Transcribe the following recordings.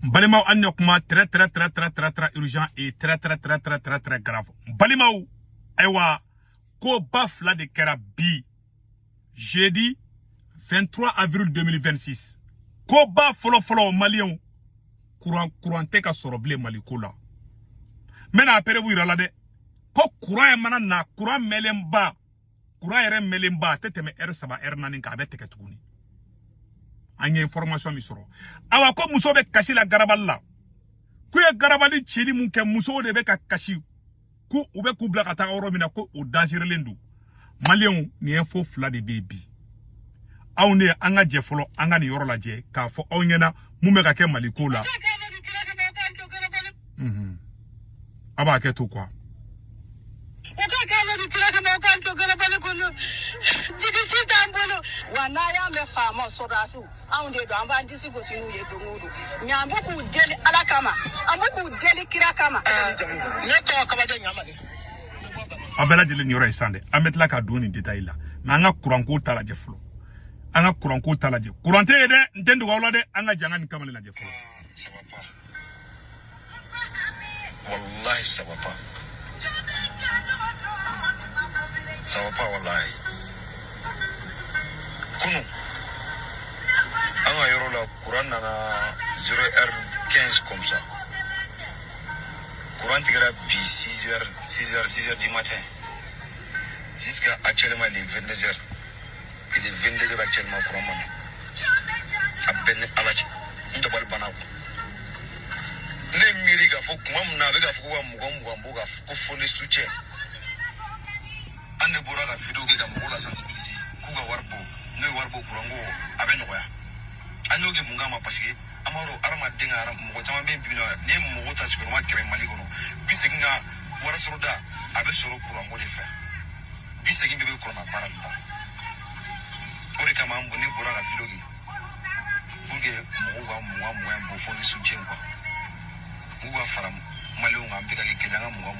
Balimau annokuma très urgent et très grave. Balimau aywa ko bafla de kerabi jeudi 23 avril 2026. Ko ba folo malien courant te ka soroble malikola. Mena apere bu irala de ko courant mana na courant melemba courant ere melemba teteme R7 R9 ka beteke tuguni. Anye information mi soro awa ko muso be kasi la garaballa ku ye garabali chiri mun ke muso de be ka kasi ku ube ku bla ka ta oro mina ko o danger lendu malien ni info fla de baby aw ne anga je folo anga ni yoro la je ka fo aw nyena mu me ka ke maliko la aba ke to quoi wanaya me fama sodasu aunde do amba ndisi go sinu ye do ngudu nyambo ku deli alakama ambo ku deli kirakama ne to akaba de nyama de abela jele nyoro isande ametla ka doni detail la na nga kuranko tala je flo anga kuranko tala je kurante de ntendu wala de anga janga ni kamale la je flo sabapa wallahi sabapa wallahi kunu anga yoro la Quran na 0h15 comme ça Quran tigara bi 6h du matin jusqu'à actuellement il est 22h actuellement Quran man abben alaji ndabal banako ne miri ga fo kuma na be ga fo wa mugambo ga ko fone soutien ande bora ga video ga mo la sensibiliser ku ga warbo ne warbo kurango abe no ya anyoge mungama parce que amaro arama denga aram mo tama be bino ne mo ta supermarket kere maligo no bisinga wara soroda abe soro kurango le fa bisinga be ko na paramba ore kama mbo ne bora ga video ga bunge mo mbo foni soutien quoi mo ga faram maligo ngam be ga kelanga mo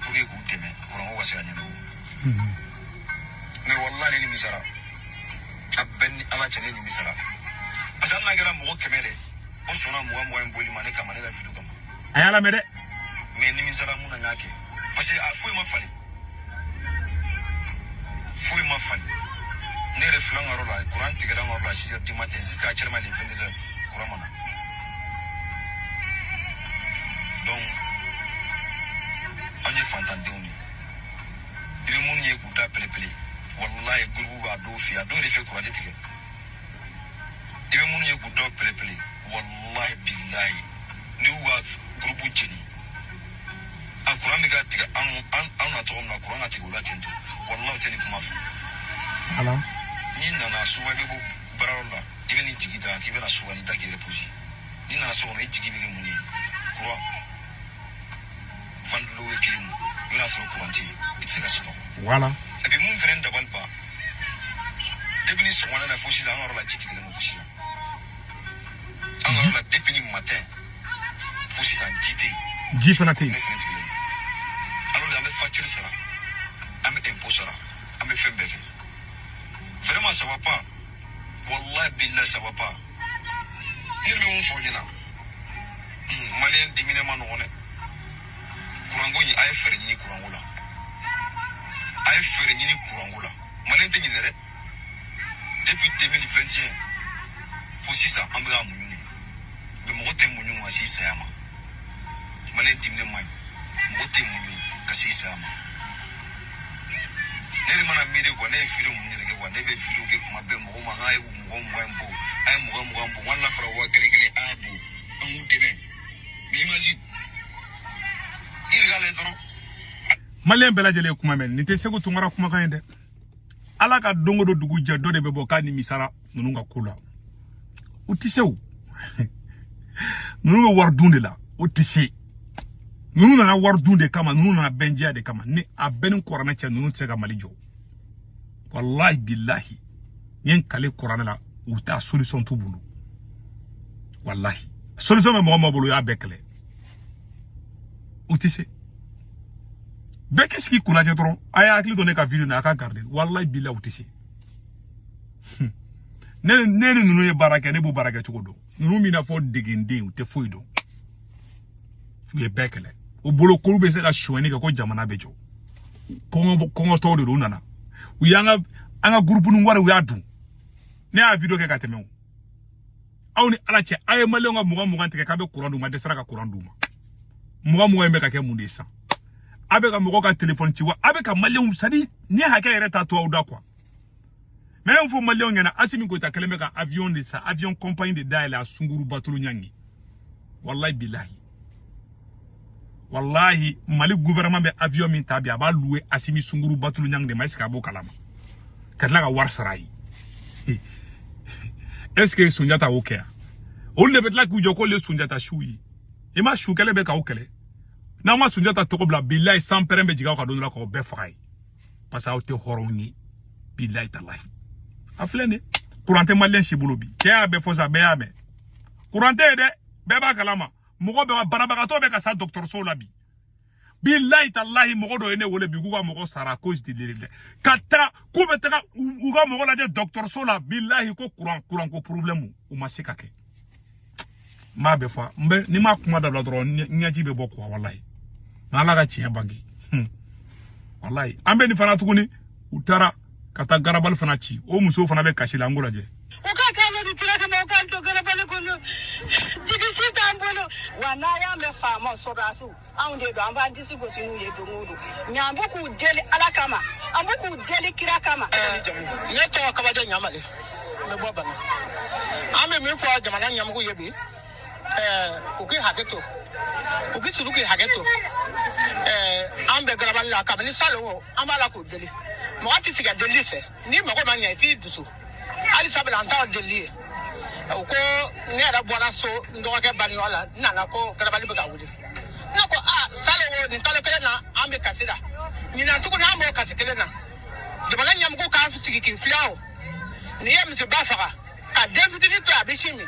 kuge ku teme kurango wasa nyano mais wallahi ni misara abben ala chane ni misara asana gara mo kemere o sona mo mboli mane kama ne la fidu kama ayala mede mais ni misara muna nyake parce que foi ma fali ne reflan ngaro la Quran tigara ngaro la 6h du matin jusqu'à actuellement les 22h Quran mana donc anye fantandoni il mun ye guda pele wallahi gurbu ba do fi ado le fe Quran tigara il mun ye guda pele wallahi billahi ni wa gurbu jeni a Quran ga tiga an na to na Quran atigo la tendo wallahi tani kuma fa ala ni nana suwa be bo bararola ibe ni jigida ki be na suwa ni tagere poji ni nana suwa ni jigi be muni Quran fandu we kirim ni na suwa Quran ti itira suwa wala e be mun feren dabal ba debini suwa na foshi da ngoro la jiti ke mo foshi angoro la debini matin foshi san jiti jifanati alors la me facture sera ame impôt sera ame fembele vraiment ça va pas wallahi billahi ça va pas il me on folina malien dimine man on kurango ni ay fere ni kurango la ay fere ni kurango la malien te ni nere depuis 2021 faut si ça ambra munyu be mo te munyu ma si ça ma malien dimine man mo te munyu kasi ça ma nere mana mire ko ne filu munyu ke ko ne be filu ke kuma be mo ma ay mugambo wala fara wa kele abu amu deme mi imagine irgale doro malien bela jele kuma men ni te segu tungara kuma kan de ala ka dongo do dugu je do de be bo ka ni misara nunga kula utisew nunga war dunde la utise nunga na war dunde kama nunga na benjia de kama ni abenu korana cha nunga tsega malijo wallahi billahi yen kale korana la uta solution to bulu wallahi solution me mo bulu ya bekle utise bekiski kula je tron aya akli donné ka video na ka garder wallahi billahi utise ne nunu ye baraka ne bu baraka chugodo Nous mina fo degende ou te fo ido. Fuye bekele. O bolo kolu be se ka shweni ka ko jamana bejo. Kongo to de nana. U yanga anga groupe nu wara u yadu. Ne a video ke ka teme. Awni ala che ay malonga muga ntike ka be courant duma desara ka courant duma. Muga embe ka ke mundi sa. Abe ka muga ka téléphone ci wa abe ka malon sadi ni ha ka yere ta to awda kwa. Mais faut malon ngena asimi ko ta keleme ka avion de sa avion compagnie de daila sunguru batulu nyangi. Wallahi billahi. Wallahi Mali gouvernement be avion min tabi aba louer asimi sunguru batulu nyangi de mais ka bo kalama. Kadla ka war sarai. Est-ce que Sunjata okea? On le bet la ku joko le Sunjata shui. E ma shu kele be ka okele. Na ma Sunjata to ko bla billahi sans perembe jiga ka donula ko be fay. Parce que te horoni billahi tallahi. Aflene courante malien shibulu bi. Ke be fosa be ame. Courante de be ba kalama. Mogo be barabaka to be ka sa docteur Solabi. Billahi tallahi mogo do ene wole bi kuga mogo sara cause de l'irrele. Kata ku betaka uga mogo la de docteur Sola billahi ko courant ko problème ou masika ke. Ma be fa mbe ni ma kuma da dro nyaji be bokwa wallahi. Na la ga tiya bangi. Wallahi ambe ni fana tukuni utara kata garabal fana ci o muso fana be kashila ngola je. O ka ka le dikira ka mo ka to garabal ko no. Jigi sita mbolo wana ya me fama so da su. Aunde do amba ndisi go sinu ye do ngudu. Nyambo ku deli alakama. Ambo ku deli kira kama. Ne to ka ba de nyamale. Me bo bana. Ame me fo jamana nyamgo yebi. Uki hageto. Uki suluki hageto. Ambe garabal la ka ni salo ambala ku deli. Mo ati siga deli se. Ni mo ko manya ti dusu. Ali sabela anta deli. Uko ne ara bona so ndo ka bani wala nana ko garabali be ka wuli. Nako salo ni talo kele na ambe kasida. Ni na tuko na mo kasikele na. Jamana nyamgo ka sigi ki fiao. Ni yem se bafaka. Ka David ni to abishimi.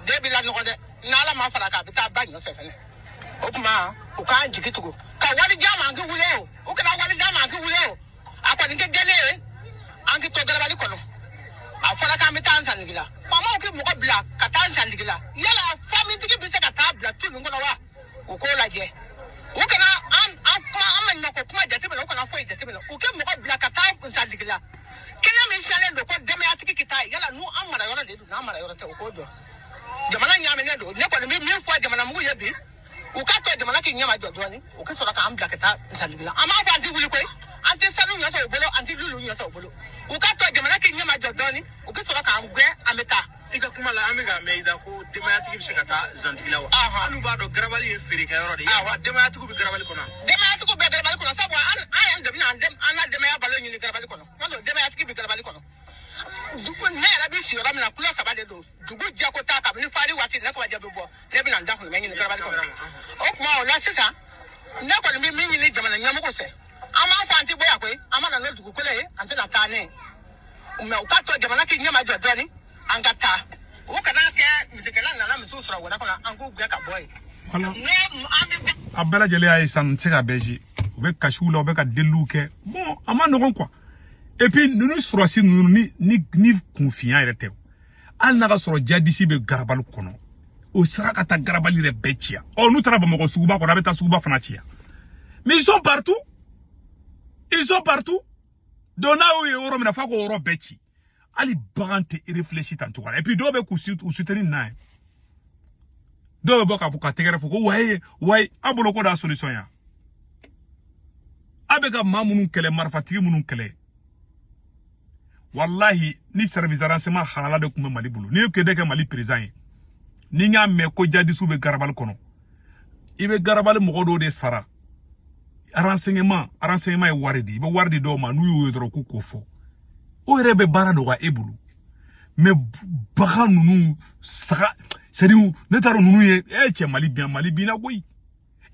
Debi la no de na ala ma fara ka bita banyo se fene. Okuma o ka njikitugo. Ka wali jama ngi wuleo. O ka wali jama ngi wuleo. Akwa ni gele angi to garabali kono. Afara ka mita ansa nigila. Mama o ki mo ko bla ka ta ansa nigila. Yala fami tiki bi se ka ta bla tu ngono wa. O ko la je. O kana am na ko kuma jate be ko na fo jate be. O ke mo ko bla ka ta ansa nigila. Kena me shale do ko deme atiki kita yala nu amara yora de na amara yora te o ko do. Jamana nyame ne do ne ko mi fo jamana mu yebi. O ka to jamana ki nyama do do ni. O ke so ka am bla ka ta ansa nigila. Ama fa anti wuli ko anti sanu nya so bolo anti lulu nya so bolo. O ka to jamana ki nyama do do ni. O ke so ka am gwe ameta. Ika kuma la amiga meida ko demayati ki bisakata zantigila wa anu ba do garabali e feri ka yoro de ya demayati ko bi garabali kono Demayati ko be garabali kono sabu an dem na dem an demaya balo ni garabali kono. No demayati ki bi garabali kono. Duko ne la bi si ora na kula sabade do. Dugo dia ko ta ka ni fari wati na ko ba jabe bo. Ne bi na nda ko me ni garabali kono. O kuma o la sisa. Ne ko mi ni jamana nyamu ko se. Ama fa anti boya ko ama na no dugo ko le anti na ta ne. Me o ka to jamana ki nyama do do ni. Angata o kana ke mizikala na misu sura wona kana angu gbe ka boy wala abela jele ay san sika beji o be kashula o be ka deluke bon ama no quoi et puis nous sura si nous ni confiant rete al na ka soro jadisi be garabal kono o sara ka ta garabali re bechia o nous traba mo ko suguba ko rabeta suguba fanatia mais ils sont partout dona o euro mina fa ko euro bechi Ali bagante réfléchit en tout cas. Et puis dobe ku soutenir na. Dobe boka pour ka tegere foko ouais abolo ko da solution ya. Abeka mamunu kele marfatigi munun kele. Wallahi ni service de renseignement halala de kuma Mali bulu. Ni ke de ke Mali président. Ni nga me ko jadi sube garabal kono. Ibe garabal mo do de sara. Renseignement e waridi. Ibe waridi do ma nu yo dro ku ko fo. O rebe bara do ga ebulu mais baga nunu saka c'est dire ne taro nunu ye che Mali bien Mali bina koy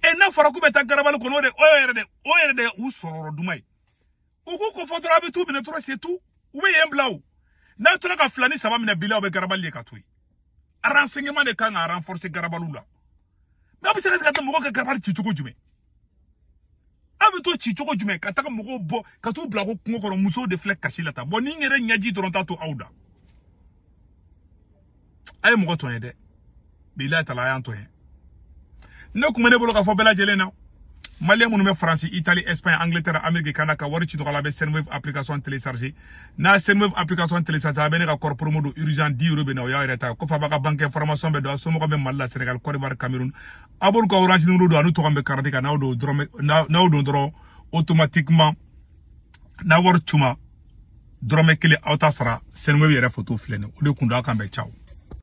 e na fara ku beta garabal ko no de o yere de u sororo dumay o ko fotora be tout bina tro c'est tout ou be yemblaw na to ka flani sama mina bila o be garabal le ka toy renseignement de kan a renforcer garabalula mais abi se ka ta mo ko garabal ci tuko jume abi to ci tuko jume ka ta mo ko bo ka to bla ko ko muso de flek kashila ta bo ni ngere nyaji doronta to auda ay mo ko to yede billahi tala yan to he ne kuma ne bolo ka fo bela jele na Malien mon France, Italie, Espagne, Angleterre, Amérique, Canada, wari ci doxala be Senwave application télécharger. Na Senwave application télécharger be ne ka corps promo do urgent 10 € be na ya reta ko fa ba ka banque information be do so mo ko be Mali Sénégal, Côte d'Ivoire, Cameroun. Abon ko orange numéro do anu to kambe carte ka na do drome na do dro automatiquement na war tuma drome kele auta sara Senwave yere photo flene o de kunda kambe ciao.